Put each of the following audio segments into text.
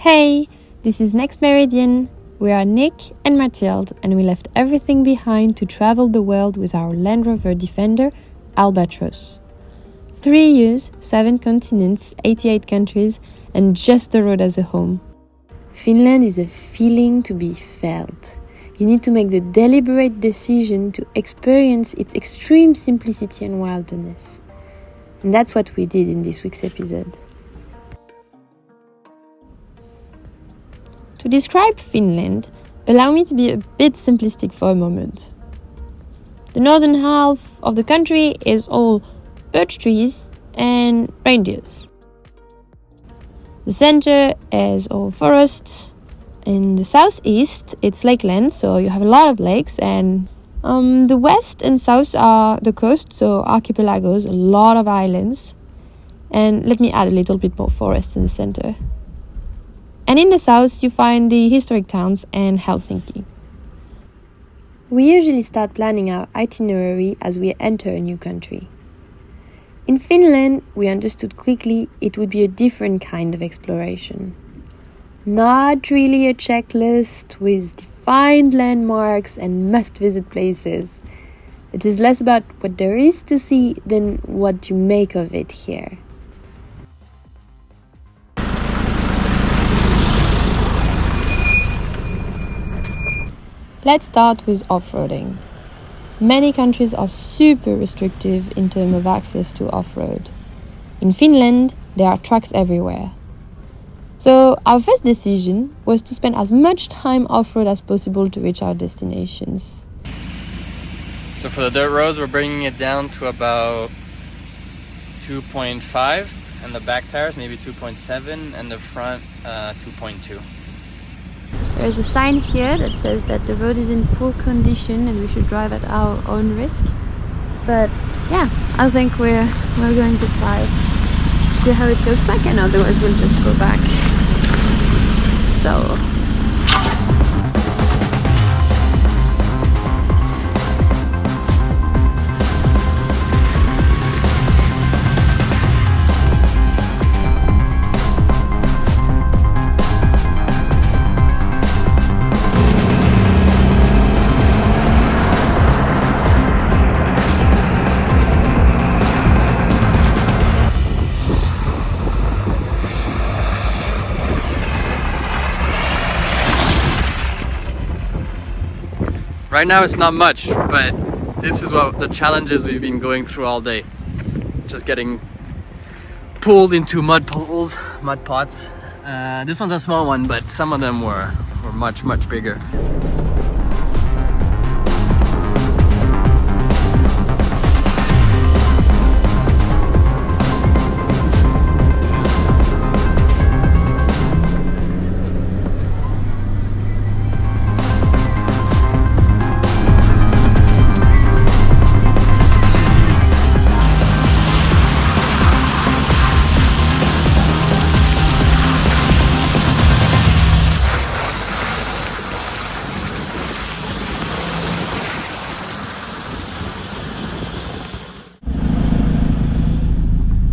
Hey, this is Next Meridian. We are Nick and Mathilde, and we left everything behind to travel the world with our Land Rover Defender, Albatros. 3 years, 7 continents, 88 countries, and just the road as a home. Finland is a feeling to be felt. You need to make the deliberate decision to experience its extreme simplicity and wildness. And that's what we did in this week's episode. To describe Finland, allow me to be a bit simplistic for a moment. The northern half of the country is all birch trees and reindeers. The center is all forests. In the southeast, it's lakeland, so you have a lot of lakes, and the west and south are the coast, so archipelagos, a lot of islands. And let me add a little bit more forest in the center. And in the south, you find the historic towns and Helsinki. We usually start planning our itinerary as we enter a new country. In Finland, we understood quickly it would be a different kind of exploration. Not really a checklist with defined landmarks and must-visit places. It is less about what there is to see than what you make of it here. Let's start with off-roading. Many countries are super restrictive in terms of access to off-road. In Finland, there are trucks everywhere. So our first decision was to spend as much time off-road as possible to reach our destinations. So for the dirt roads, we're bringing it down to about 2.5, and the back tires maybe 2.7, and the front 2.2. There's a sign here that says that the road is in poor condition and we should drive at our own risk. But yeah, I think we're going to try to see how it looks like, and otherwise we'll just go back. So right now it's not much, but this is what the challenges we've been going through all day. Just getting pulled into mud pots. This one's a small one, but some of them were much bigger.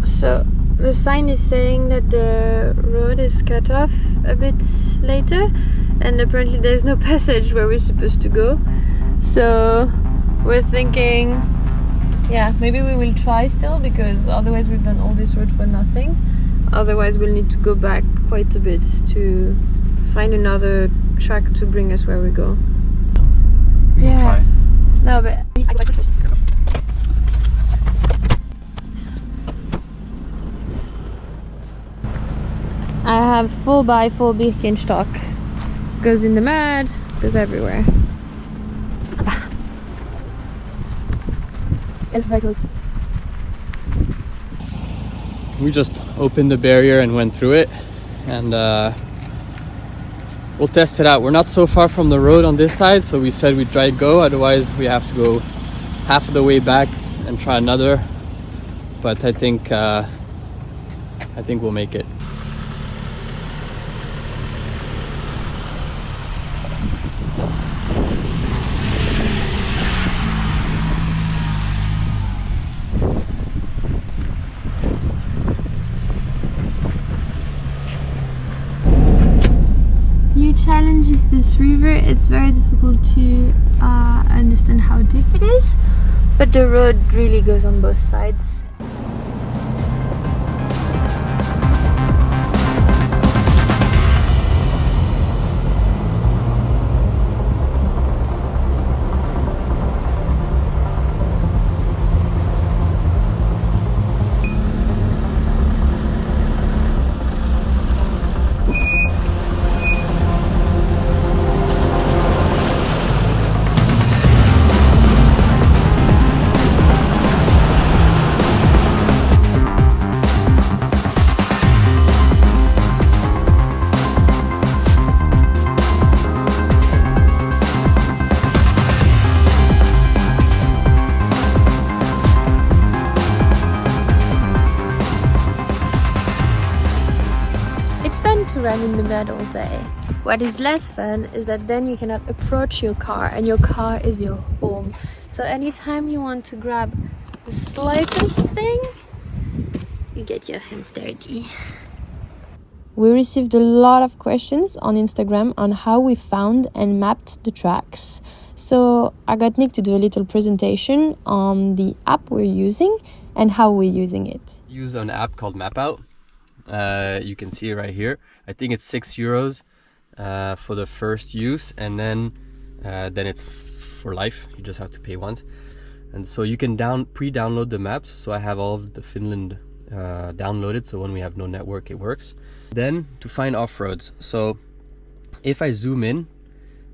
So the sign is saying that the road is cut off a bit later, and apparently there's no passage where we're supposed to go. So we're thinking, yeah, maybe we will try still, because otherwise we've done all this road for nothing. Otherwise we'll need to go back quite a bit to find another track to bring us where we go. We can try. No, but I have 4x4 Birkenstock. Goes in the mud, goes everywhere. It's very close. We just opened the barrier and went through it, and we'll test it out. We're not so far from the road on this side, so we said we'd try to go, otherwise we have to go half of the way back and try another. But I think we'll make it. challenge is this river. It's very difficult to understand how deep it is, but the road really goes on both sides. To run in the mud all day. What is less fun is that then you cannot approach your car, and your car is your home. So anytime you want to grab the slightest thing, you get your hands dirty. We received a lot of questions on Instagram on how we found and mapped the tracks. So I got Nick to do a little presentation on the app we're using and how we're using it. Use an app called Mapout. You can see it right here. I think it's €6 for the first use, and then it's for life. You just have to pay once. And so you can pre-download the maps. So I have all of the Finland downloaded, so when we have no network it works. Then to find off-roads. So if I zoom in,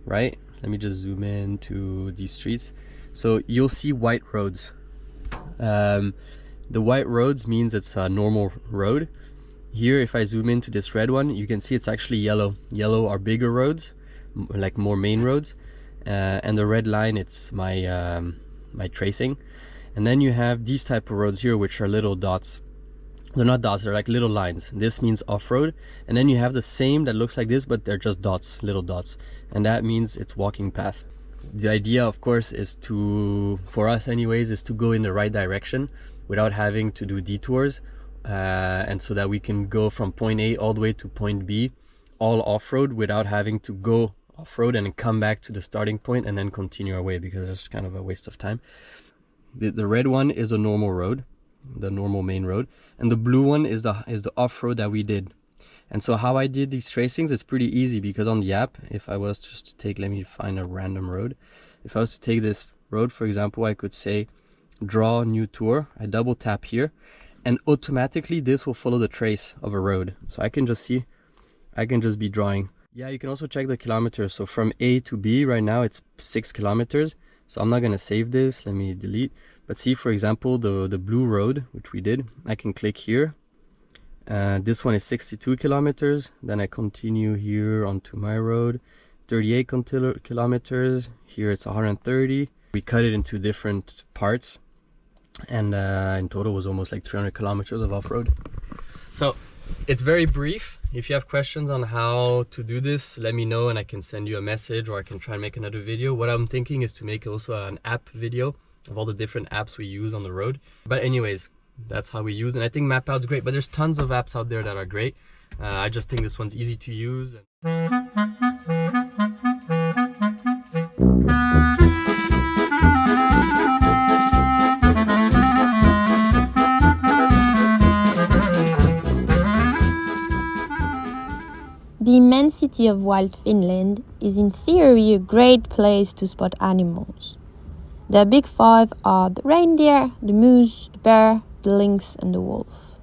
right, let me just zoom in to these streets. So you'll see white roads. The white roads means it's a normal road. Here, if I zoom into this red one, you can see it's actually yellow. Yellow are bigger roads, like more main roads, and the red line, it's my my tracing. And then you have these type of roads here, which are little dots. They're not dots, they're like little lines. This means off-road. And then you have the same that looks like this, but they're just dots, little dots, and that means it's walking path. The idea, of course, is to, for us anyways, is to go in the right direction without having to do detours. And so that we can go from point A all the way to point B, all off-road, without having to go off-road and come back to the starting point and then continue our way, because it's kind of a waste of time. The red one is a normal road, the normal main road, and the blue one is the off-road that we did. And so how I did these tracings is pretty easy, because on the app, if I was just to take, let me find a random road. If I was to take this road, for example, I could say draw new tour. I double tap here, and automatically this will follow the trace of a road. So I can just see, I can just be drawing. Yeah, you can also check the kilometers. So from A to B right now it's 6 kilometers. So I'm not gonna save this, let me delete. But see, for example, the blue road, which we did, I can click here. This one is 62 kilometers. Then I continue here onto my road, 38 kilometers. Here it's 130. We cut it into different parts. And in total was almost like 300 kilometers of off-road. So it's very brief. If you have questions on how to do this, let me know and I can send you a message, or I can try and make another video. What I'm thinking is to make also an app video of all the different apps we use on the road. But anyways, that's how we use, and I think Mapout's great, but there's tons of apps out there that are great. I just think this one's easy to use. The immensity of wild Finland is in theory a great place to spot animals. The big five are the reindeer, the moose, the bear, the lynx and the wolf.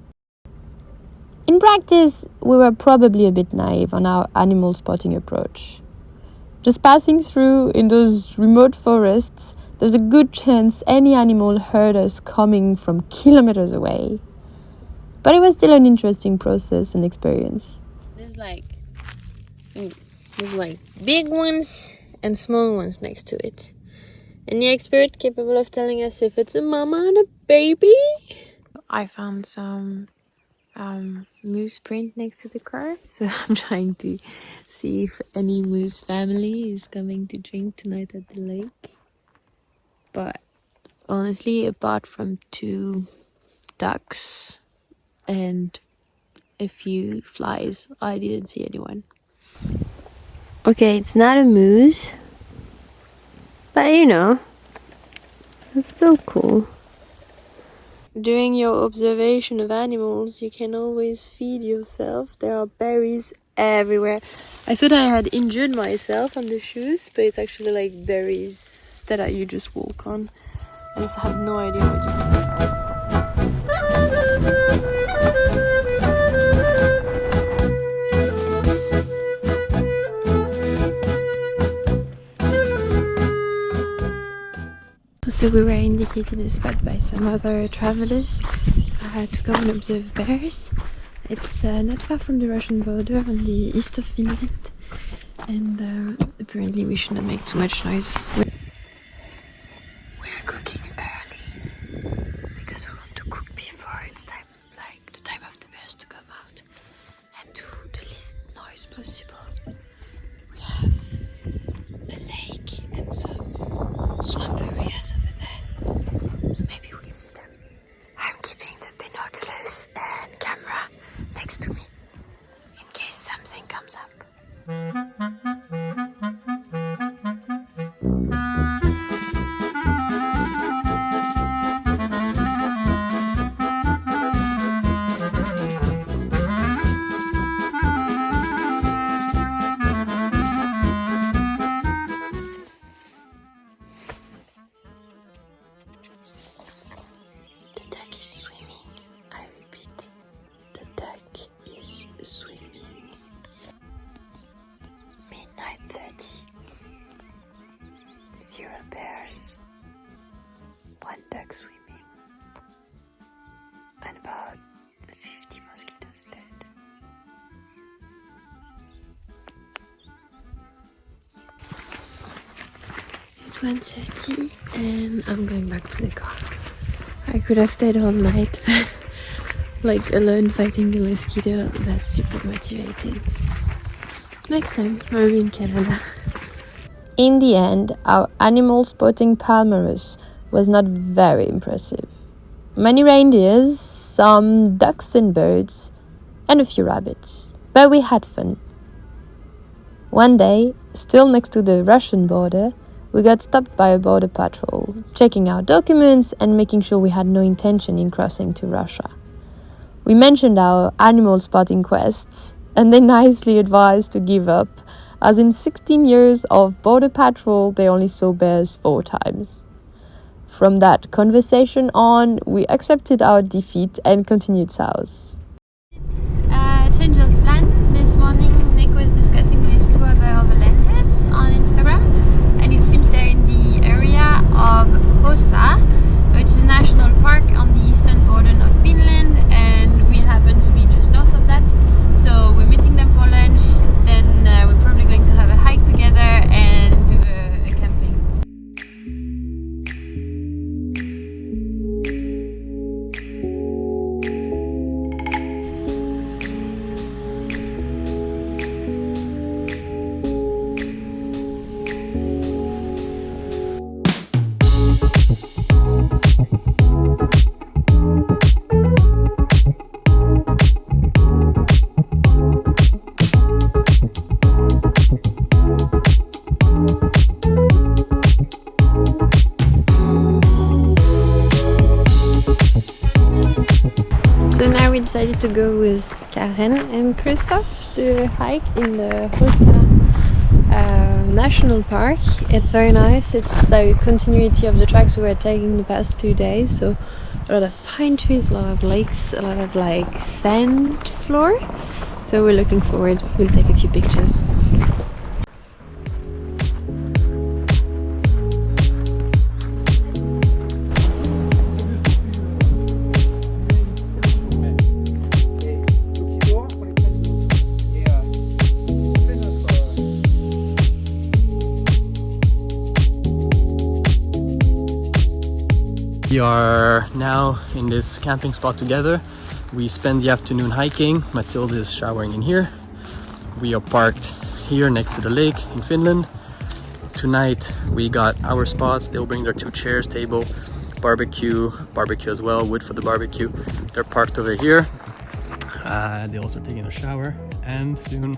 In practice, we were probably a bit naive on our animal spotting approach. Just passing through in those remote forests, there's a good chance any animal heard us coming from kilometers away. But it was still an interesting process and experience. There's like big ones and small ones next to it. Any expert capable of telling us if it's a mama and a baby? I found some moose print next to the car, so I'm trying to see if any moose family is coming to drink tonight at the lake. But honestly, apart from 2 ducks and a few flies, I didn't see anyone. Okay, it's not a moose, but you know, it's still cool. During your observation of animals, you can always feed yourself. There are berries everywhere. I thought I had injured myself on the shoes, but it's actually like berries that you just walk on. I just have no idea what to do. So we were indicated a spot by some other travelers to come and observe bears. It's not far from the Russian border on the east of Finland, and apparently we should not make too much noise. We're cooking early because we want to cook before it's time, like the time of the bears to come out, and do the least noise possible. We have a lake and some swamp areas over there, so maybe we see them. I'm keeping the binoculars and camera next to me in case something comes up. The duck is swimming. I repeat, the duck is swimming. Midnight 30. 0 bears. 1 duck swimming. And about 50 mosquitoes dead. It's 1:30 and I'm going back to the car. I could have stayed all night, but like alone fighting the mosquito, that's super motivating. Next time, maybe in Canada. In the end, our animal spotting palmarès was not very impressive. Many reindeers, some ducks and birds, and a few rabbits. But we had fun. One day, still next to the Russian border, we got stopped by a border patrol, checking our documents and making sure we had no intention in crossing to Russia. We mentioned our animal spotting quests, and they nicely advised to give up, as in 16 years of border patrol, they only saw bears 4 times. From that conversation on, we accepted our defeat and continued south. Change of plan. This morning, Nick was discussing with 2 other overlanders on Instagram, and it seems they're in the area of Hossa, which is a national park on the eastern border of Finland, and we happen to be just north of that. So we're meeting them for lunch, then we're probably going to have a hike together and do a camping. We decided to go with Karen and Christoph to hike in the Hossa National Park. It's very nice. It's the continuity of the tracks we were taking the past 2 days, so a lot of pine trees, a lot of lakes, a lot of like sand floor. So we're looking forward. We'll take a few pictures. We are now in this camping spot together. We spend the afternoon hiking. Matilda is showering in here. We are parked here next to the lake in Finland. Tonight we got our spots. They'll bring their 2 chairs, table, barbecue as well, wood for the barbecue. They're parked over here. They're also taking a shower, and soon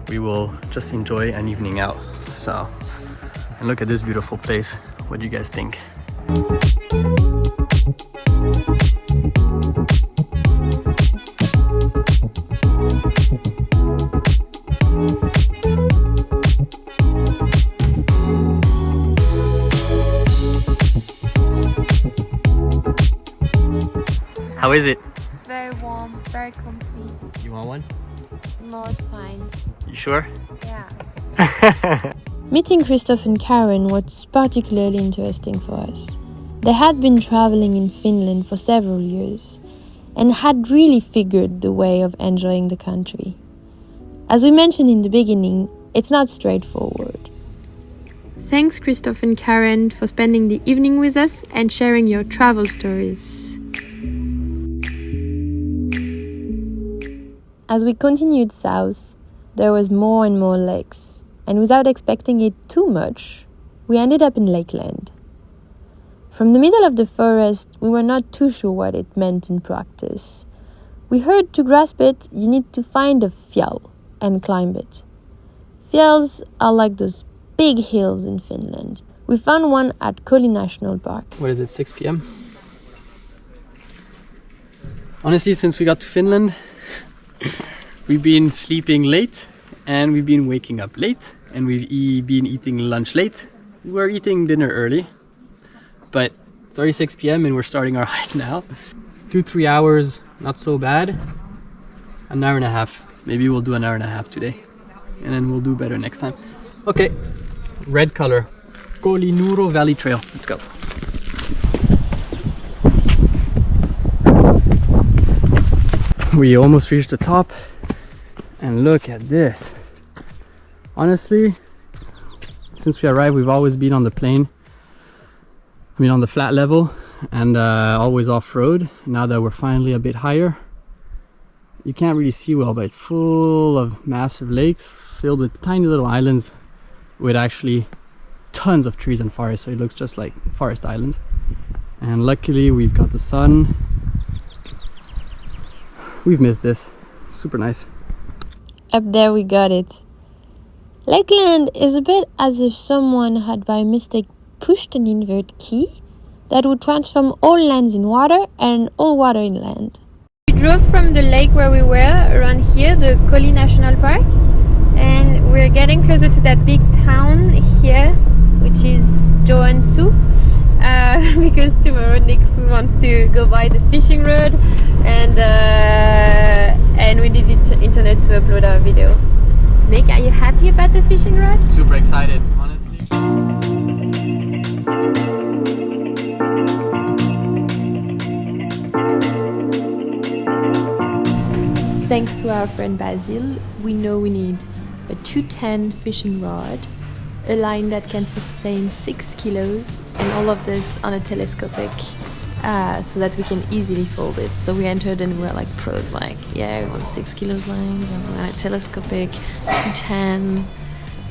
we will just enjoy an evening out. So, and look at this beautiful place. What do you guys think? How is it? It's very warm, very comfy. You want one? No, it's fine. You sure? Yeah. Meeting Christoph and Karen was particularly interesting for us. They had been traveling in Finland for several years and had really figured the way of enjoying the country. As we mentioned in the beginning, it's not straightforward. Thanks Christoph and Karen for spending the evening with us and sharing your travel stories. As we continued south, there was more and more lakes, and without expecting it too much, we ended up in Lakeland. From the middle of the forest, we were not too sure what it meant in practice. We heard to grasp it, you need to find a fjall and climb it. Fjalls are like those big hills in Finland. We found one at Coley National Park. What is it, 6 p.m? Honestly, since we got to Finland, we've been sleeping late and we've been waking up late and we've been eating lunch late. We're eating dinner early, but it's already 6 p.m. and we're starting our hike now. 2-3 hours, not so bad. An hour and a half. Maybe we'll do an hour and a half today and then we'll do better next time. Okay, red color. Coley Valley Trail. Let's go. We almost reached the top and look at this. Honestly, since we arrived, we've always been on the plain. I mean on the flat level and always off-road. Now that we're finally a bit higher, you can't really see well, but it's full of massive lakes filled with tiny little islands with actually tons of trees and forests, so it looks just like forest islands. And luckily we've got the sun. We've missed this. Super nice. Up there we got it. Lakeland is a bit as if someone had by mistake pushed an invert key that would transform all lands in water and all water in land. We drove from the lake where we were around here, the Coley National Park, and we're getting closer to that big town here, which is Joensuu, because tomorrow Nick wants to go by the fishing road, and we need internet to upload our video. Nick, are you happy about the fishing rod? Super excited, honestly. Thanks to our friend Basil, we know we need a 210 fishing rod, a line that can sustain 6 kilos, and all of this on a telescopic, so that we can easily fold it. So we entered and we were like pros, like, yeah, we want 6 kilos lines and we want a telescopic 210.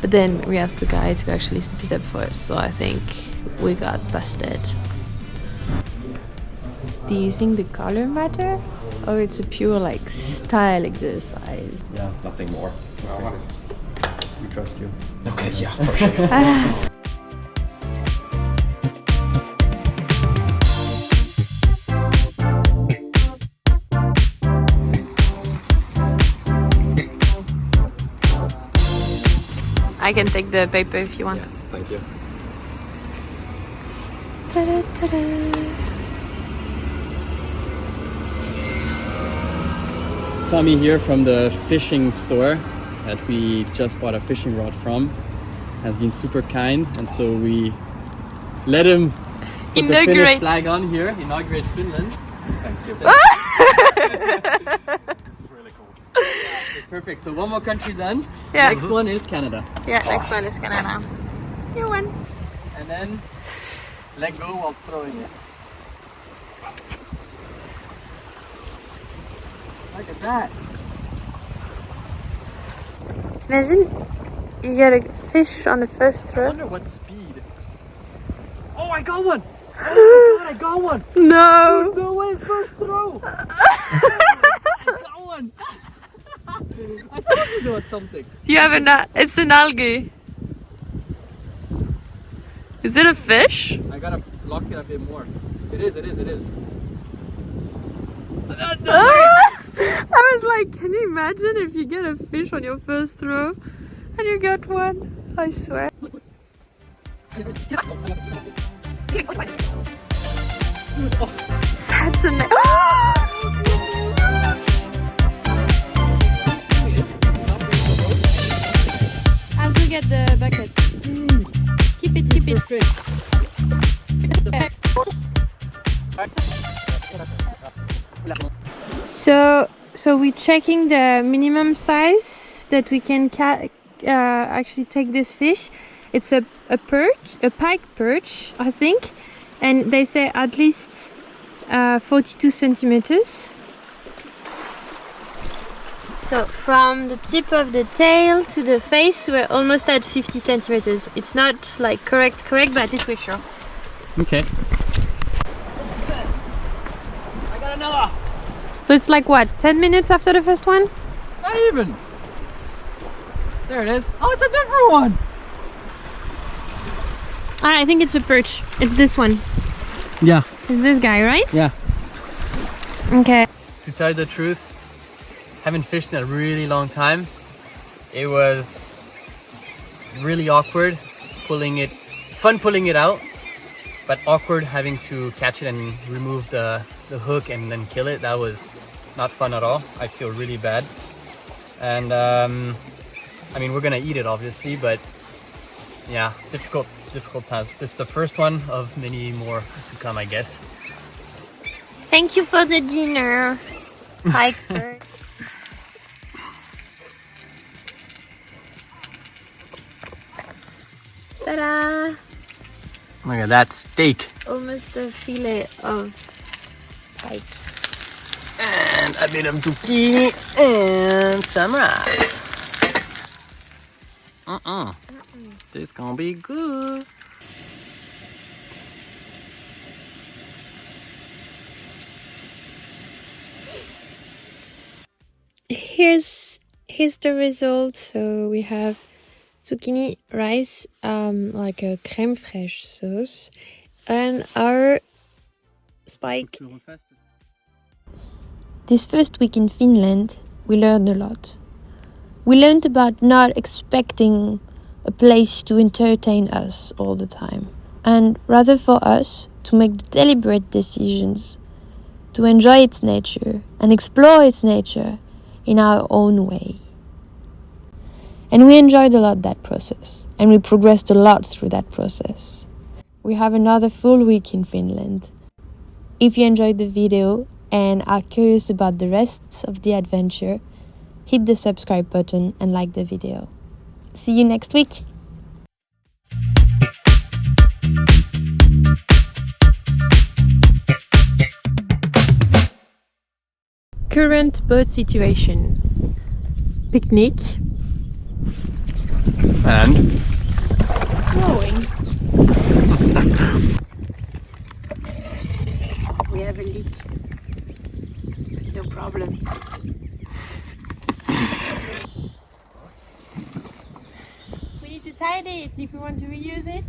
But then we asked the guy to actually set it up for us, so I think we got busted. Do you think the color matter? Or it's a pure like style exercise? Yeah, nothing more. We trust you. Okay, yeah, for sure. I can take the paper if you want. Yeah, thank you. Ta-da, ta-da. Tommy here from the fishing store that we just bought a fishing rod from has been super kind, and so we let him put the Finnish flag on here, inaugurate Finland. Thank you. This is really cool. It's perfect. So one more country done. Yeah. Next one is Canada. Yeah, next one is Canada. You won. And then let go while throwing it. Look at that. Imagine you get a fish on the first I throw. wonder what speed. Oh, I got one! Oh my god, I got one! No! No way, first throw! I got one! I thought there was something. You have it's an algae. Is it a fish? I gotta lock it a bit more. It is. I was like, can you imagine if you get a fish on your first throw and you get one? I swear. That's amazing. I'll go get the bucket. Keep it. So we're checking the minimum size that we can actually take this fish. It's a pike perch, I think, and they say at least 42 centimeters. So from the tip of the tail to the face, we're almost at 50 centimeters. It's not like correct, but at least we're sure. Okay. I got another. So it's like what, 10 minutes after the first one? Not even. There it is. Oh, it's a different one. I think it's a perch. It's this one. Yeah. It's this guy, right? Yeah. Okay. To tell you the truth, haven't fished in a really long time. It was really awkward pulling it out, but awkward having to catch it and remove the hook and then kill it. That was not fun at all. I feel really bad. And I mean, we're gonna eat it obviously, but yeah, difficult times. This is the first one of many more to come, I guess. Thank you for the dinner, pike perch. Ta-da! Look at that steak. Almost a fillet of pike. And a bit of zucchini and some rice. This is gonna be good. Here's the result. So we have zucchini, rice, like a crème fraîche sauce, and our spike. This first week in Finland, we learned a lot. We learned about not expecting a place to entertain us all the time, and rather for us to make the deliberate decisions, to enjoy its nature and explore its nature in our own way. And we enjoyed a lot that process, and we progressed a lot through that process. We have another full week in Finland. If you enjoyed the video and are curious about the rest of the adventure, hit the subscribe button and like the video. See you next week! Current boat situation. Picnic. And Rowing. We have a leak. No problem. We need to tidy it if we want to reuse it.